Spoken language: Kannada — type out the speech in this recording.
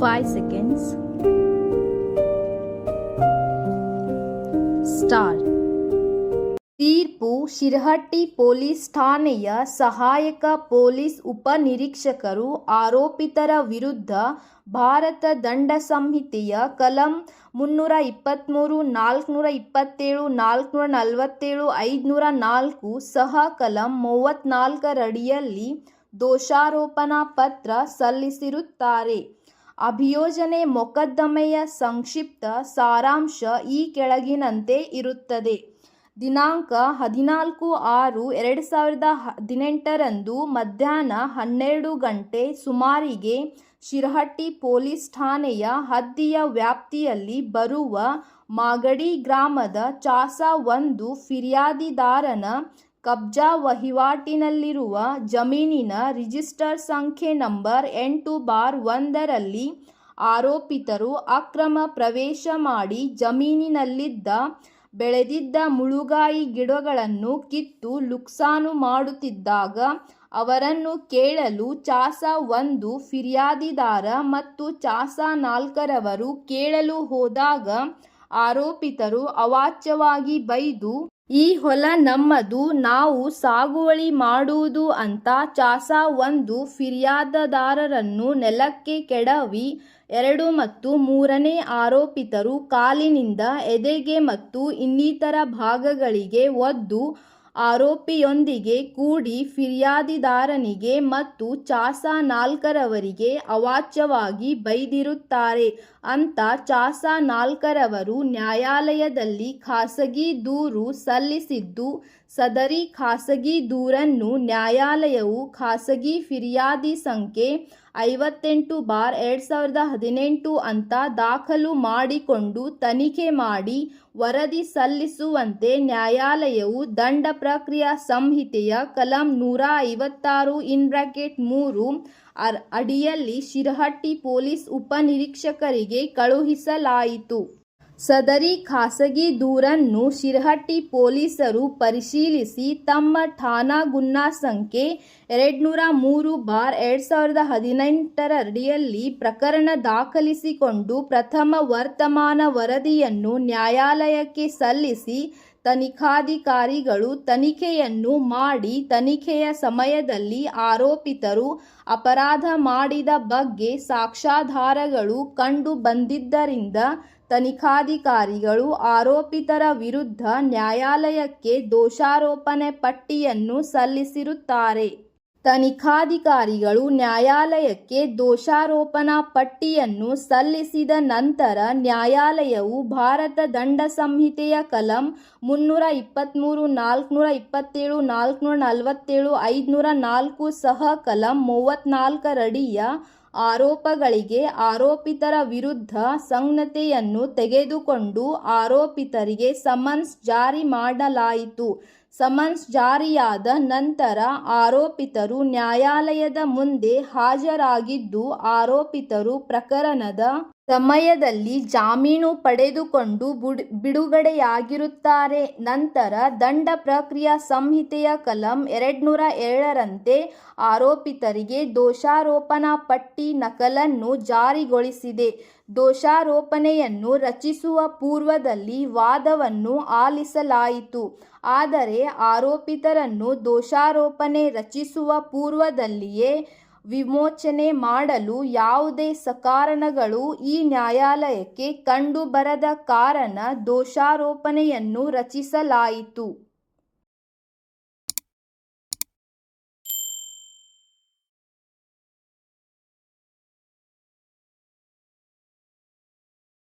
5 seconds. Start. ತೀರ್ಪು ಶಿರಹಟ್ಟಿ ಪೊಲೀಸ್ ಠಾಣೆಯ ಸಹಾಯಕ ಪೊಲೀಸ್ ಉಪನಿರೀಕ್ಷಕರು ಆರೋಪಿತರ ವಿರುದ್ಧ ಭಾರತ ದಂಡ ಸಂಹಿತೆಯ ಕಲಂ 323, 427, 447, 504 ಸಹ ಕಲಂ 34 ರಡಿಯಲ್ಲಿ ದೋಷಾರೋಪಣಾ ಪತ್ರ ಸಲ್ಲಿಸಿರುತ್ತಾರೆ. ಅಭಿಯೋಜನೆ ಮೊಕದ್ದಮೆಯ ಸಂಕ್ಷಿಪ್ತ ಸಾರಾಂಶ ಈ ಕೆಳಗಿನಂತೆ ಇರುತ್ತದೆ. ದಿನಾಂಕ 14/6/2018 ಮಧ್ಯಾಹ್ನ 12 ಗಂಟೆ ಸುಮಾರಿಗೆ ಶಿರಹಟ್ಟಿ ಪೊಲೀಸ್ ಠಾಣೆಯ ಹದ್ದಿಯ ವ್ಯಾಪ್ತಿಯಲ್ಲಿ ಬರುವ ಮಾಗಡಿ ಗ್ರಾಮದ ಚಾಸಾ 1 ಫಿರ್ಯಾದಿದಾರನ ಕಬ್ಜಾ ವಹಿವಾಟಿನಲ್ಲಿರುವ ಜಮೀನಿನ ರಿಜಿಸ್ಟರ್ ಸಂಖ್ಯೆ ನಂಬರ್ 8/1ರಲ್ಲಿ ಆರೋಪಿತರು ಅಕ್ರಮ ಪ್ರವೇಶ ಮಾಡಿ ಜಮೀನಿನಲ್ಲಿದ್ದ ಬೆಳೆದಿದ್ದ ಮುಳುಗಾಯಿ ಗಿಡಗಳನ್ನು ಕಿತ್ತು ನುಕ್ಸಾನು ಮಾಡುತ್ತಿದ್ದಾಗ ಅವರನ್ನು ಕೇಳಲು ಚಾಸಾ 1 ಫಿರ್ಯಾದಿದಾರ ಮತ್ತು ಚಾಸಾ 4ರವರು ಕೇಳಲು ಹೋದಾಗ ಆರೋಪಿತರು ಅವಾಚ್ಯವಾಗಿ ಬೈದು, "ಈ ಹೊಲ ನಮ್ಮದು, ನಾವು ಸಾಗುವಳಿ ಮಾಡುವುದು" ಅಂತ ಚಾಸಾ 1 ಫಿರ್ಯಾದಿದಾರರನ್ನು ನೆಲಕ್ಕೆ ಕೆಡವಿ 2 ಮತ್ತು 3ನೇ ಆರೋಪಿತರು ಕಾಲಿನಿಂದ ಎದೆಗೆ ಮತ್ತು ಇನ್ನಿತರ ಭಾಗಗಳಿಗೆ ಒದ್ದು ಆರೋಪಿಯೊಂದಿಗೆ ಕೂಡಿ ಫಿರ್ಯಾದಿದಾರನಿಗೆ ಮತ್ತು ಚಾಸಾ 4ರವರಿಗೆ ಅವಾಚ್ಯವಾಗಿ ಬೈದಿರುತ್ತಾರೆ ಅಂತ ಚಾಸಾ 4ರವರು ನ್ಯಾಯಾಲಯದಲ್ಲಿ ಖಾಸಗಿ ದೂರು ಸಲ್ಲಿಸಿದ್ದು, ಸದರಿ ಖಾಸಗಿ ದೂರನ್ನು ನ್ಯಾಯಾಲಯವು ಖಾಸಗಿ ಫಿರ್ಯಾದಿ ಸಂಖ್ಯೆ 58/2018 ಅಂತ ದಾಖಲು ಮಾಡಿಕೊಂಡು ತನಿಖೆ ಮಾಡಿ ವರದಿ ಸಲ್ಲಿಸುವಂತೆ ನ್ಯಾಯಾಲಯವು ದಂಡ ಪ್ರಕ್ರಿಯಾ ಸಂಹಿತೆಯ ಕಲಂ 156(3) ಅಡಿಯಲ್ಲಿ ಶಿರಹಟ್ಟಿ ಪೊಲೀಸ್ ಉಪನಿರೀಕ್ಷಕರಿಗೆ ಕಳುಹಿಸಲಾಯಿತು. ಸದರಿ ಖಾಸಗಿ ದೂರನ್ನು ಶಿರಹಟ್ಟಿ ಪೊಲೀಸರು ಪರಿಶೀಲಿಸಿ ತಮ್ಮ ಠಾಣಾ ಗುನ್ಹಾ ಸಂಖ್ಯೆ 203/2018 ಅಡಿಯಲ್ಲಿ ಪ್ರಕರಣ ದಾಖಲಿಸಿಕೊಂಡು ಪ್ರಥಮ ವರ್ತಮಾನ ವರದಿಯನ್ನು ನ್ಯಾಯಾಲಯಕ್ಕೆ ಸಲ್ಲಿಸಿ ತನಿಖಾಧಿಕಾರಿಗಳು ತನಿಖೆಯನ್ನು ಮಾಡಿ ತನಿಖೆಯ ಸಮಯದಲ್ಲಿ ಆರೋಪಿತರು ಅಪರಾಧ ಮಾಡಿದ ಬಗ್ಗೆ ಸಾಕ್ಷ್ಯಾಧಾರಗಳು ಕಂಡು ಬಂದಿದ್ದರಿಂದ ತನಿಖಾಧಿಕಾರಿಗಳು ಆರೋಪಿತರ ವಿರುದ್ಧ ನ್ಯಾಯಾಲಯಕ್ಕೆ ದೋಷಾರೋಪಣೆ ಪಟ್ಟಿಯನ್ನು ಸಲ್ಲಿಸಿರುತ್ತಾರೆ. ತನಿಖಾಧಿಕಾರಿಗಳು ನ್ಯಾಯಾಲಯಕ್ಕೆ ದೋಷಾರೋಪಣಾ ಪಟ್ಟಿಯನ್ನು ಸಲ್ಲಿಸಿದ ನಂತರ ನ್ಯಾಯಾಲಯವು ಭಾರತ ದಂಡ ಸಂಹಿತೆಯ ಕಲಂ 323, 427, 447, 504 ಸಹ ಕಲಂ 34 ರಡಿಯ ಆರೋಪಗಳಿಗೆ ಆರೋಪಿತರ ವಿರುದ್ಧ ಸಂಜ್ಞತೆಯನ್ನು ತೆಗೆದುಕೊಂಡು ಆರೋಪಿತರಿಗೆ ಸಮನ್ಸ್ ಜಾರಿ ಮಾಡಲಾಯಿತು. ಸಮನ್ಸ್ ಜಾರಿಯಾದ ನಂತರ ಆರೋಪಿತರು ನ್ಯಾಯಾಲಯದ ಮುಂದೆ ಹಾಜರಾಗಿದ್ದು, ಆರೋಪಿತರು ಪ್ರಕರಣದ ಸಮಯದಲ್ಲಿ ಜಾಮೀನು ಪಡೆದುಕೊಂಡು ಬಿಡುಗಡೆಯಾಗಿರುತ್ತಾರೆ. ನಂತರ ದಂಡ ಪ್ರಕ್ರಿಯಾ ಸಂಹಿತೆಯ ಕಲಂ 207ರಂತೆ ಆರೋಪಿತರಿಗೆ ದೋಷಾರೋಪಣಾ ಪಟ್ಟಿ ನಕಲನ್ನು ಜಾರಿಗೊಳಿಸಿದೆ. ದೋಷಾರೋಪಣೆಯನ್ನು ರಚಿಸುವ ಪೂರ್ವದಲ್ಲಿ ವಾದವನ್ನು ಆಲಿಸಲಾಯಿತು. ಆದರೆ ಆರೋಪಿತರನ್ನು ದೋಷಾರೋಪಣೆ ರಚಿಸುವ ಪೂರ್ವದಲ್ಲಿಯೇ ವಿಮೋಚನೆ ಮಾಡಲು ಯಾವುದೇ ಸಕಾರಣಗಳು ಈ ನ್ಯಾಯಾಲಯಕ್ಕೆ ಕಂಡುಬರದ ಕಾರಣ ದೋಷಾರೋಪಣೆಯನ್ನು ರಚಿಸಲಾಯಿತು.